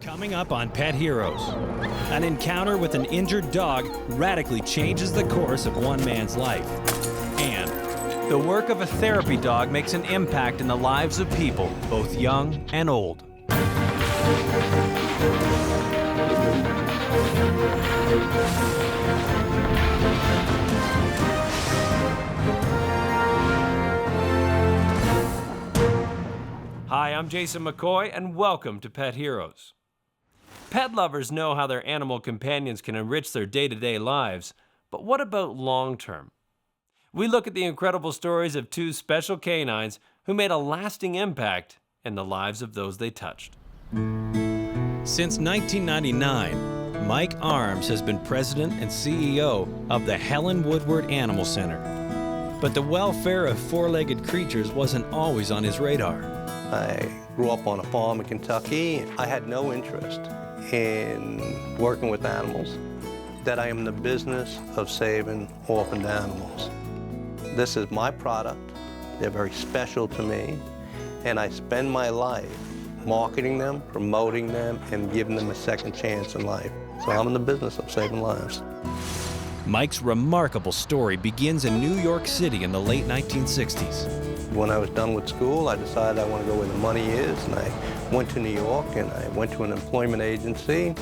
Coming up on Pet Heroes, an encounter with an injured dog radically changes the course of one man's life. And the work of a therapy dog makes an impact in the lives of people, both young and old. Hi, I'm Jason McCoy, and welcome to Pet Heroes. Pet lovers know how their animal companions can enrich their day-to-day lives, but what about long-term? We look at the incredible stories of two special canines who made a lasting impact in the lives of those they touched. Since 1999, Mike Arms has been president and CEO of the Helen Woodward Animal Center. But the welfare of four-legged creatures wasn't always on his radar. I grew up on a farm in Kentucky. I had no interest in working with animals, that I am in the business of saving orphaned animals. This is my product. They're very special to me, and I spend my life marketing them, promoting them, and giving them a second chance in life. So I'm in the business of saving lives. Mike's remarkable story begins in New York City in the late 1960s. When I was done with school, I decided I want to go where the money is, and I went to New York, and I went to an employment agency.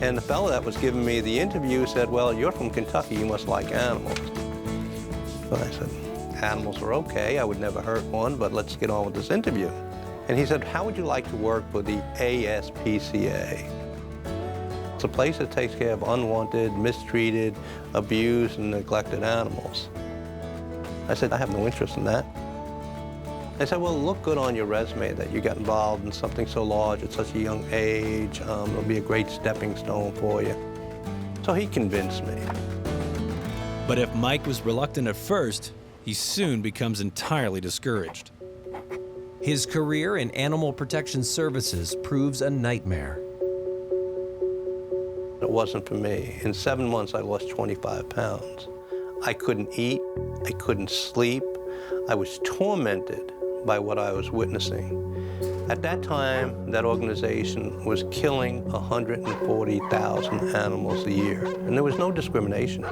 And the fellow that was giving me the interview said, "Well, you're from Kentucky, you must like animals." So I said, "Animals are okay, I would never hurt one, but let's get on with this interview." And he said, "How would you like to work for the ASPCA? It's a place that takes care of unwanted, mistreated, abused, and neglected animals." I said, "I have no interest in that." They said, "Well, look good on your resume that you got involved in something so large at such a young age. It'll be a great stepping stone for you." So he convinced me. But if Mike was reluctant at first, he soon becomes entirely discouraged. His career in animal protection services proves a nightmare. It wasn't for me. In 7 months, I lost 25 pounds. I couldn't eat, I couldn't sleep. I was tormented by what I was witnessing. At that time, that organization was killing 140,000 animals a year, and there was no discrimination.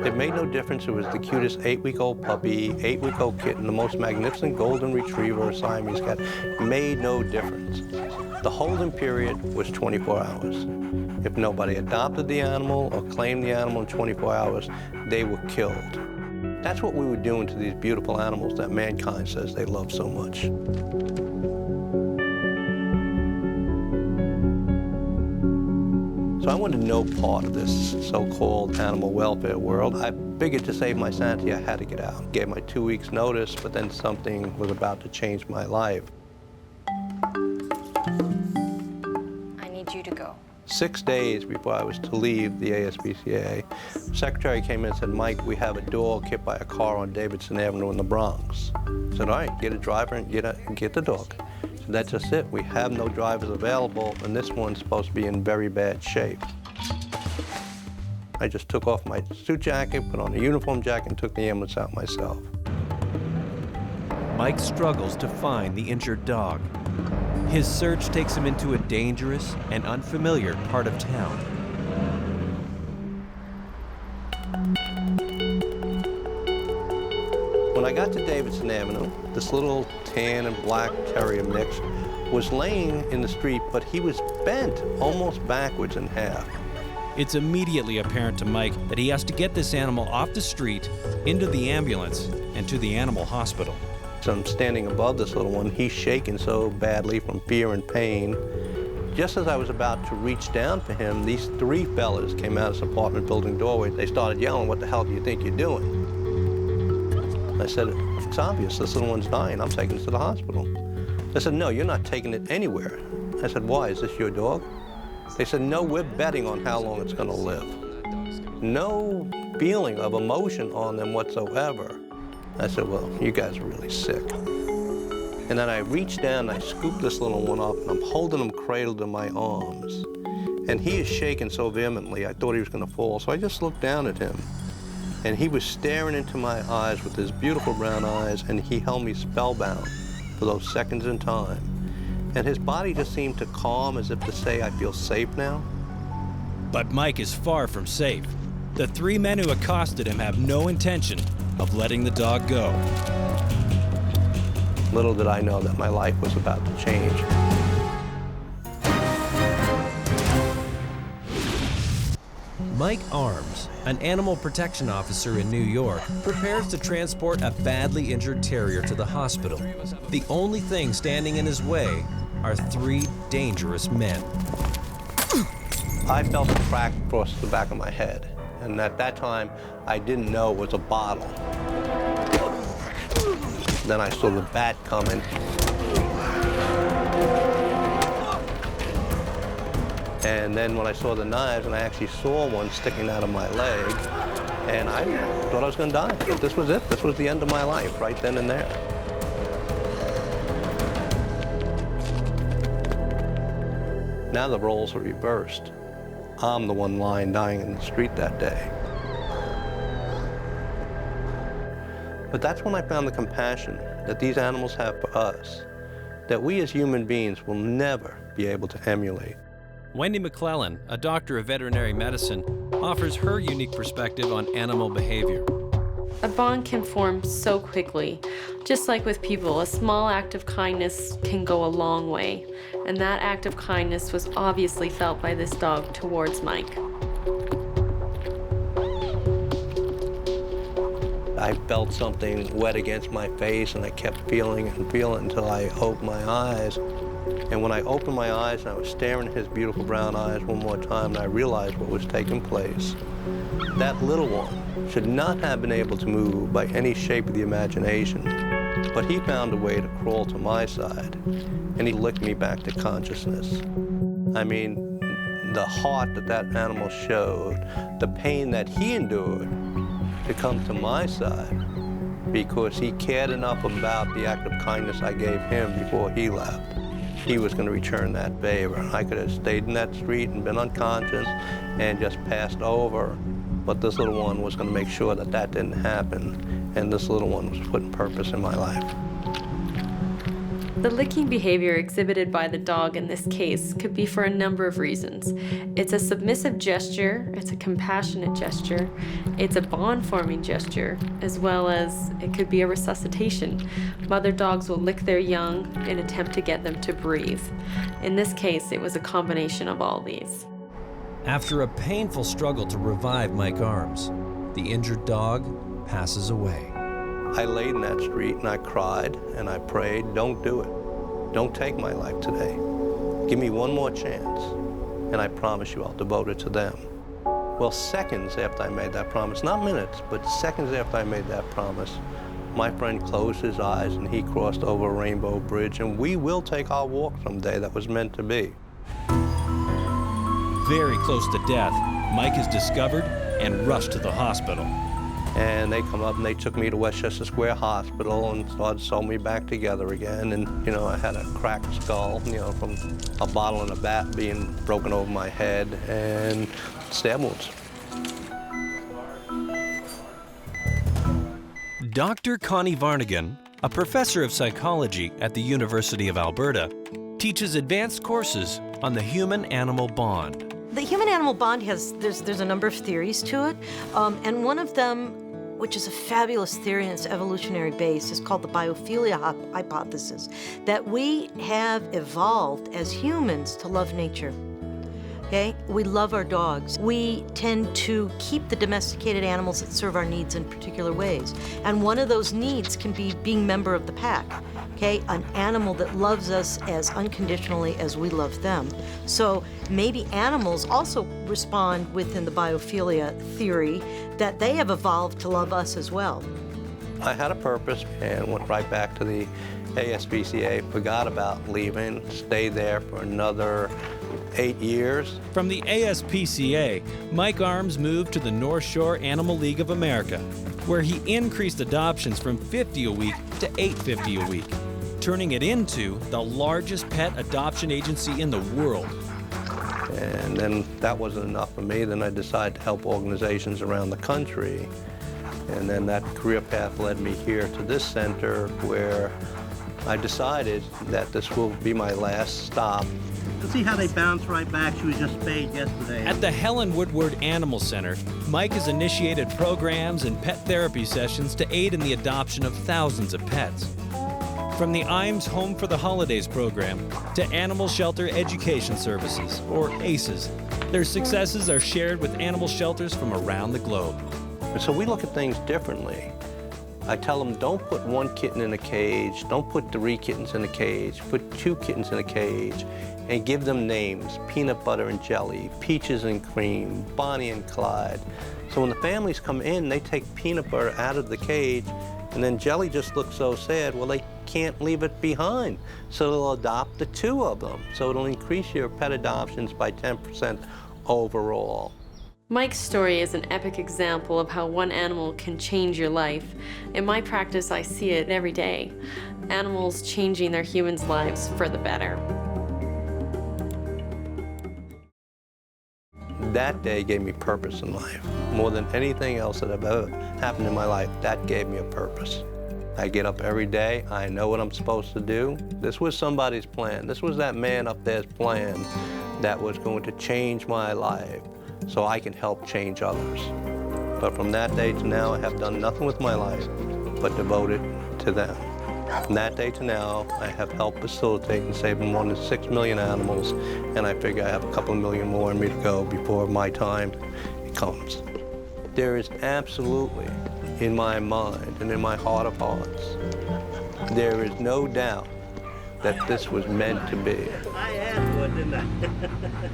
It made no difference. It was the cutest 8-week-old puppy, 8-week-old kitten, the most magnificent golden retriever, Siamese cat. It made no difference. The holding period was 24 hours. If nobody adopted the animal or claimed the animal in 24 hours, they were killed. That's what we were doing to these beautiful animals that mankind says they love so much. So I wanted no part of this so-called animal welfare world. I figured to save my sanity, I had to get out. Gave my 2 weeks notice, but then something was about to change my life. I need you to go. 6 days before I was to leave the ASPCA, the secretary came in and said, "Mike, we have a dog hit by a car on Davidson Avenue in the Bronx." I said, "All right, get a driver and get the dog." He said, "That's just it. We have no drivers available, and this one's supposed to be in very bad shape." I just took off my suit jacket, put on a uniform jacket, and took the ambulance out myself. Mike struggles to find the injured dog. His search takes him into a dangerous and unfamiliar part of town. When I got to Davidson Avenue, this little tan and black terrier mix was laying in the street, but he was bent almost backwards in half. It's immediately apparent to Mike that he has to get this animal off the street, into the ambulance, and to the animal hospital. So I'm standing above this little one. He's shaking so badly from fear and pain. Just as I was about to reach down for him, these 3 fellas came out of this apartment building doorway. They started yelling, "What the hell do you think you're doing?" I said, "It's obvious, this little one's dying. I'm taking it to the hospital." They said, "No, you're not taking it anywhere." I said, "Why, is this your dog?" They said, "No, we're betting on how long it's gonna live." No feeling of emotion on them whatsoever. I said, "Well, you guys are really sick." And then I reached down and I scooped this little one up, and I'm holding him cradled in my arms. And he is shaking so vehemently, I thought he was gonna fall. So I just looked down at him, and he was staring into my eyes with his beautiful brown eyes, and he held me spellbound for those seconds in time. And his body just seemed to calm, as if to say, I feel safe now. But Mike is far from safe. The three men who accosted him have no intention of letting the dog go. Little did I know that my life was about to change. Mike Arms, an animal protection officer in New York, prepares to transport a badly injured terrier to the hospital. The only thing standing in his way are three dangerous men. I felt a crack across the back of my head, and at that time, I didn't know it was a bottle. Then I saw the bat coming. And then when I saw the knives, and I actually saw one sticking out of my leg, and I thought I was going to die. This was it. This was the end of my life, right then and there. Now the roles are reversed. I'm the one lying dying in the street that day. But that's when I found the compassion that these animals have for us, that we as human beings will never be able to emulate. Wendy McClellan, a doctor of veterinary medicine, offers her unique perspective on animal behavior. A bond can form so quickly. Just like with people, a small act of kindness can go a long way. And that act of kindness was obviously felt by this dog towards Mike. I felt something wet against my face, and I kept feeling it and feeling it until I opened my eyes. And when I opened my eyes and I was staring at his beautiful brown eyes one more time, and I realized what was taking place, that little one should not have been able to move by any shape of the imagination. But he found a way to crawl to my side, and he licked me back to consciousness. I mean, the heart that that animal showed, the pain that he endured to come to my side, because he cared enough about the act of kindness I gave him before he left. He was going to return that favor. I could have stayed in that street and been unconscious and just passed over, but this little one was going to make sure that that didn't happen, and this little one was putting purpose in my life. The licking behavior exhibited by the dog in this case could be for a number of reasons. It's a submissive gesture, it's a compassionate gesture, it's a bond-forming gesture, as well as it could be a resuscitation. Mother dogs will lick their young in an attempt to get them to breathe. In this case, it was a combination of all these. After a painful struggle to revive Mike Arms, the injured dog passes away. I laid in that street and I cried and I prayed, don't do it. Don't take my life today. Give me one more chance, and I promise you I'll devote it to them. Well, seconds after I made that promise, not minutes, but seconds after I made that promise, my friend closed his eyes and he crossed over a rainbow bridge, and we will take our walk someday that was meant to be. Very close to death, Mike is discovered and rushed to the hospital. And they come up and they took me to Westchester Square Hospital and started sewing me back together again. And, you know, I had a cracked skull, you know, from a bottle and a bat being broken over my head, and stab wounds. Dr. Connie Varnigan, a professor of psychology at the University of Alberta, teaches advanced courses on the human-animal bond. The human-animal bond there's a number of theories to it, and one of them, which is a fabulous theory in its evolutionary base, is called the biophilia hypothesis, that we have evolved as humans to love nature. Okay? We love our dogs. We tend to keep the domesticated animals that serve our needs in particular ways. And one of those needs can be being member of the pack. Okay? An animal that loves us as unconditionally as we love them. So maybe animals also respond within the biophilia theory that they have evolved to love us as well. I had a purpose and went right back to the ASPCA, forgot about leaving, stayed there for another 8 years. From the ASPCA, Mike Arms moved to the North Shore Animal League of America, where he increased adoptions from 50 a week to 850 a week, turning it into the largest pet adoption agency in the world. And then that wasn't enough for me. Then I decided to help organizations around the country. And then that career path led me here to this center, where I decided that this will be my last stop. See how they bounce right back? She was just spayed yesterday. At the Helen Woodward Animal Center, Mike has initiated programs and pet therapy sessions to aid in the adoption of thousands of pets. From the IAMS Home for the Holidays program to Animal Shelter Education Services, or ACES, their successes are shared with animal shelters from around the globe. And so we look at things differently. I tell them, don't put one kitten in a cage, don't put 3 kittens in a cage, put 2 kittens in a cage, and give them names: Peanut Butter and Jelly, Peaches and Cream, Bonnie and Clyde. So when the families come in, they take Peanut Butter out of the cage, and then Jelly just looks so sad. Well, they can't leave it behind, so they'll adopt the 2 of them. So it'll increase your pet adoptions by 10% overall. Mike's story is an epic example of how one animal can change your life. In my practice, I see it every day. Animals changing their humans' lives for the better. That day gave me purpose in life. More than anything else that have ever happened in my life, that gave me a purpose. I get up every day, I know what I'm supposed to do. This was somebody's plan. This was that man up there's plan that was going to change my life so I can help change others. But from that day to now, I have done nothing with my life but devote it to them. From that day to now, I have helped facilitate and save more than 6 million animals, and I figure I have a couple of million more in me to go before my time comes. There is absolutely, in my mind and in my heart of hearts, there is no doubt that this was meant to be. I asked one, didn't I?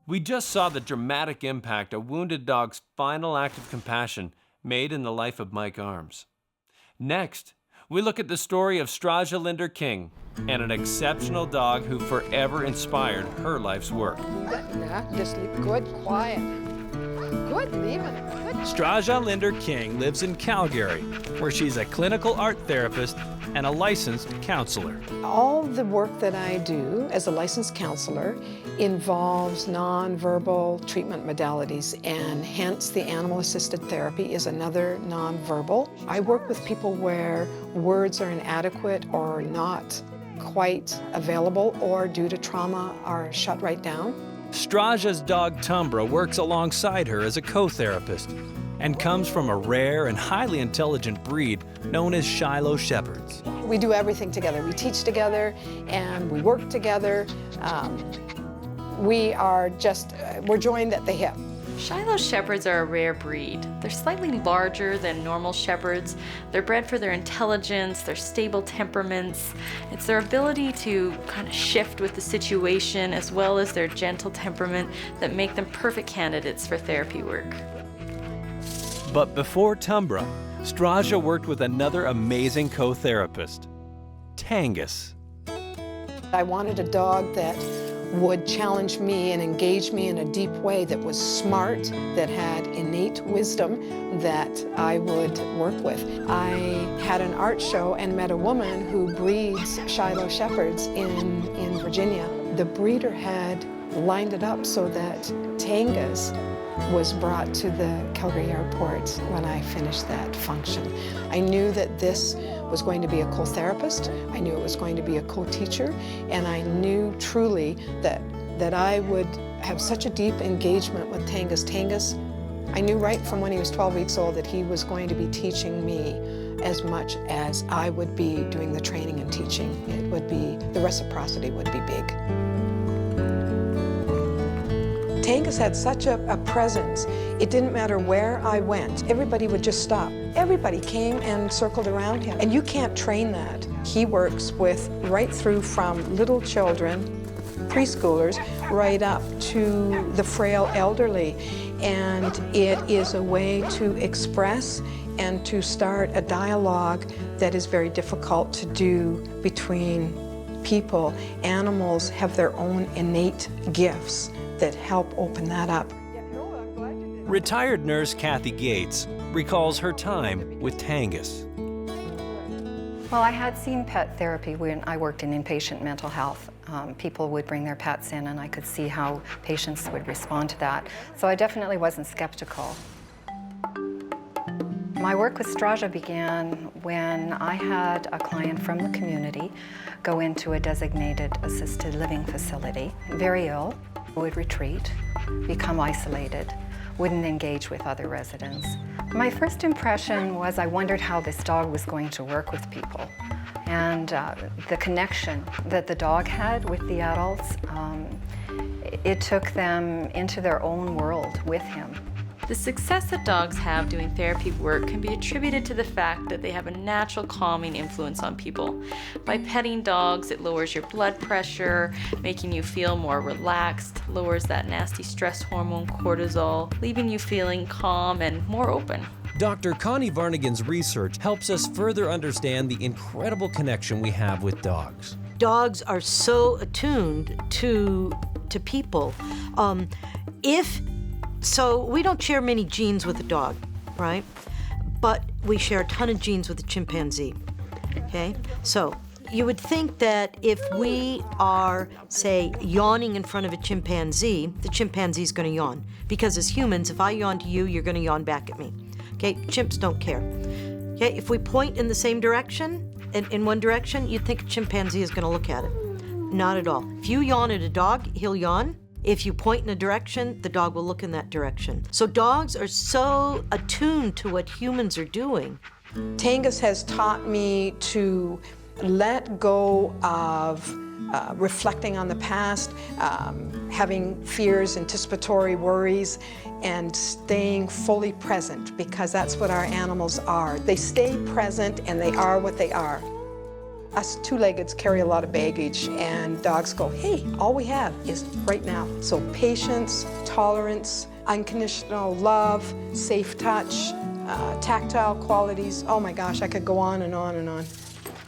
We just saw the dramatic impact a wounded dog's final act of compassion made in the life of Mike Arms. Next, we look at the story of Strazia Linder King and an exceptional dog who forever inspired her life's work. Yeah, just sleep good, quiet. Good, leaving it. Good. Strazia Linder King lives in Calgary, where she's a clinical art therapist and a licensed counselor. All the work that I do as a licensed counselor involves nonverbal treatment modalities, and hence the animal-assisted therapy is another nonverbal. I work with people where words are inadequate or not quite available, or due to trauma are shut right down. Strazia's dog Tumbra works alongside her as a co-therapist and comes from a rare and highly intelligent breed known as Shiloh Shepherds. We do everything together. We teach together and we work together. We're joined at the hip. Shiloh Shepherds are a rare breed. They're slightly larger than normal shepherds. They're bred for their intelligence, their stable temperaments. It's their ability to kind of shift with the situation, as well as their gentle temperament, that make them perfect candidates for therapy work. But before Tumbra, Strazia worked with another amazing co-therapist, Tangas. I wanted a dog that would challenge me and engage me in a deep way, that was smart, that had innate wisdom that I would work with. I had an art show and met a woman who breeds Shiloh Shepherds in Virginia. The breeder had lined it up so that Tangas was brought to the Calgary airport when I finished that function. I knew that this was going to be a co-therapist, I knew it was going to be a co-teacher, and I knew truly that I would have such a deep engagement with Tangas. Tangas, I knew right from when he was 12 weeks old that he was going to be teaching me as much as I would be doing the training and teaching. It would be, the reciprocity would be big. Tangas had such a presence. It didn't matter where I went. Everybody would just stop. Everybody came and circled around him. And you can't train that. He works with right through from little children, preschoolers, right up to the frail elderly. And it is a way to express and to start a dialogue that is very difficult to do between people. Animals have their own innate gifts that help open that up. Retired nurse Kathy Gates recalls her time with Tangas. Well, I had seen pet therapy when I worked in inpatient mental health. People would bring their pets in and I could see how patients would respond to that. So I definitely wasn't skeptical. My work with Strazia began when I had a client from the community go into a designated assisted living facility, very ill, would retreat, become isolated, wouldn't engage with other residents. My first impression was I wondered how this dog was going to work with people. And the connection that the dog had with the adults, it took them into their own world with him. The success that dogs have doing therapy work can be attributed to the fact that they have a natural calming influence on people. By petting dogs, it lowers your blood pressure, making you feel more relaxed, lowers that nasty stress hormone cortisol, leaving you feeling calm and more open. Dr. Connie Varnigan's research helps us further understand the incredible connection we have with dogs. Dogs are so attuned to people. So we don't share many genes with a dog, right? But we share a ton of genes with a chimpanzee, okay? So you would think that if we are, say, yawning in front of a chimpanzee, the chimpanzee's gonna yawn. Because as humans, if I yawn to you, you're gonna yawn back at me. Okay, chimps don't care. Okay, if we point in the same direction, in one direction, you'd think a chimpanzee is gonna look at it. Not at all. If you yawn at a dog, he'll yawn. If you point in a direction, the dog will look in that direction. So dogs are so attuned to what humans are doing. Tangas has taught me to let go of reflecting on the past, having fears, anticipatory worries, and staying fully present, because that's what our animals are. They stay present and they are what they are. Us two-leggeds carry a lot of baggage, and dogs go, hey, all we have is right now. So patience, tolerance, unconditional love, safe touch, tactile qualities. Oh my gosh, I could go on and on and on.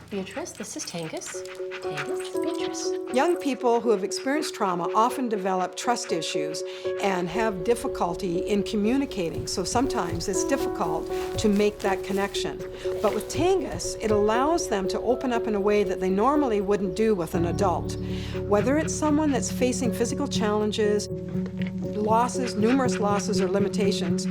Beatrice, this is Tangas. Tangas, Beatrice. Young people who have experienced trauma often develop trust issues and have difficulty in communicating. So sometimes it's difficult to make that connection. But with Tangas, it allows them to open up in a way that they normally wouldn't do with an adult. Whether it's someone that's facing physical challenges, losses, numerous losses or limitations,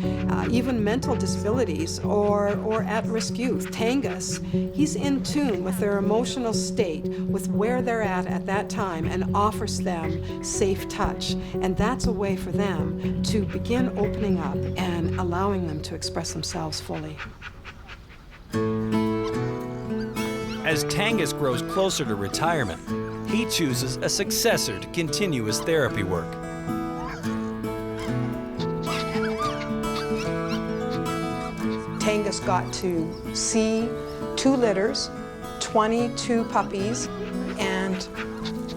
even mental disabilities or at-risk youth. Tangas, he's in tune with their emotional state, with where they're at that time, and offers them safe touch. And that's a way for them to begin opening up and allowing them to express themselves fully. As Tangas grows closer to retirement, he chooses a successor to continue his therapy work. Tangas got to see 2 litters, 22 puppies, and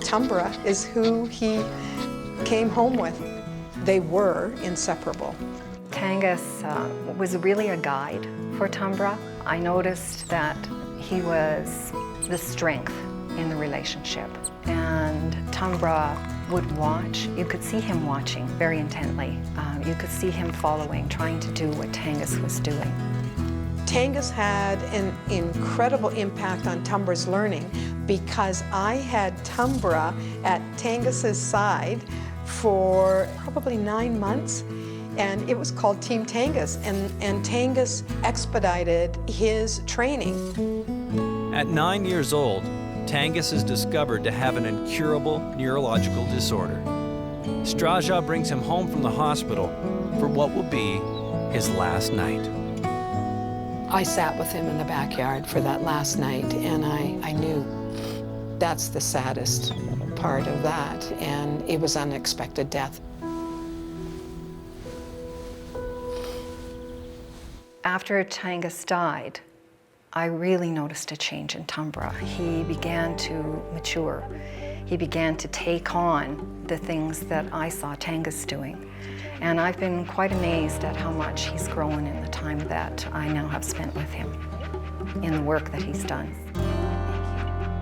Tumbra is who he came home with. They were inseparable. Tangas was really a guide for Tumbra. I noticed that he was the strength in the relationship, and Tumbra would watch. You could see him watching very intently. You could see him following, trying to do what Tangas was doing. Tangas had an incredible impact on Tumbra's learning, because I had Tumbra at Tangas's side for probably 9 months, and it was called Team Tangas, and Tangas expedited his training. At 9 years old, Tangas is discovered to have an incurable neurological disorder. Strazia brings him home from the hospital for what will be his last night. I sat with him in the backyard for that last night, and I knew that's the saddest part of that, and it was unexpected death. After Tangas died, I really noticed a change in Tumbra. He began to mature. He began to take on the things that I saw Tangas doing. And I've been quite amazed at how much he's grown in the time that I now have spent with him, in the work that he's done.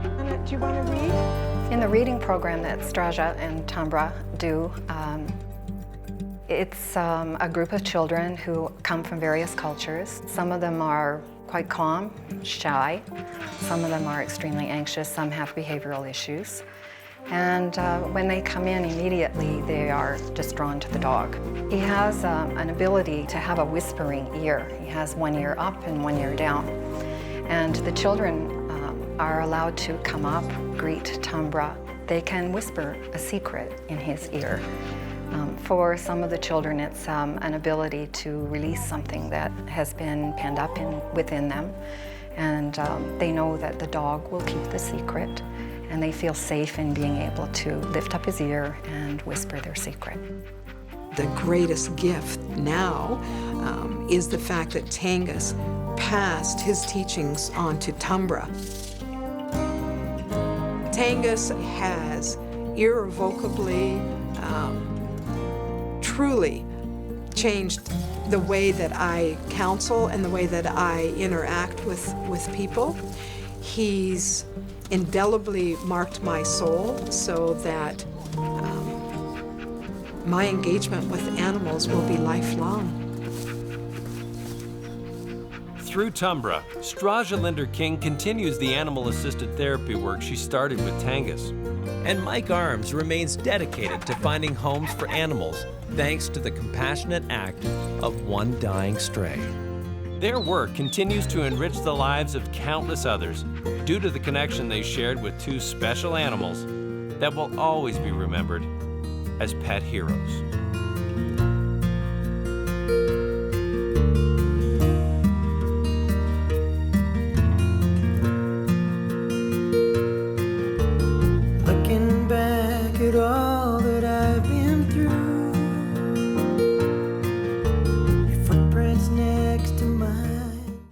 Anna, do you want to read? In the reading program that Strazia and Tumbra do, it's a group of children who come from various cultures. Some of them are quite calm, shy. Some of them are extremely anxious. Some have behavioral issues. And when they come in, immediately they are just drawn to the dog. He has an ability to have a whispering ear. He has one ear up and one ear down. And the children are allowed to come up, greet Tumbra. They can whisper a secret in his ear. For some of the children, it's an ability to release something that has been penned up within them. And they know that the dog will keep the secret, and they feel safe in being able to lift up his ear and whisper their secret. The greatest gift now is the fact that Tangas passed his teachings on to Tumbra. Tangas has irrevocably, truly changed the way that I counsel and the way that I interact with people. He's indelibly marked my soul so that my engagement with animals will be lifelong. Through Tumbra, Strazia Linder King continues the animal-assisted therapy work she started with Tangas. And Mike Arms remains dedicated to finding homes for animals thanks to the compassionate act of one dying stray. Their work continues to enrich the lives of countless others due to the connection they shared with two special animals that will always be remembered as pet heroes. Looking back at all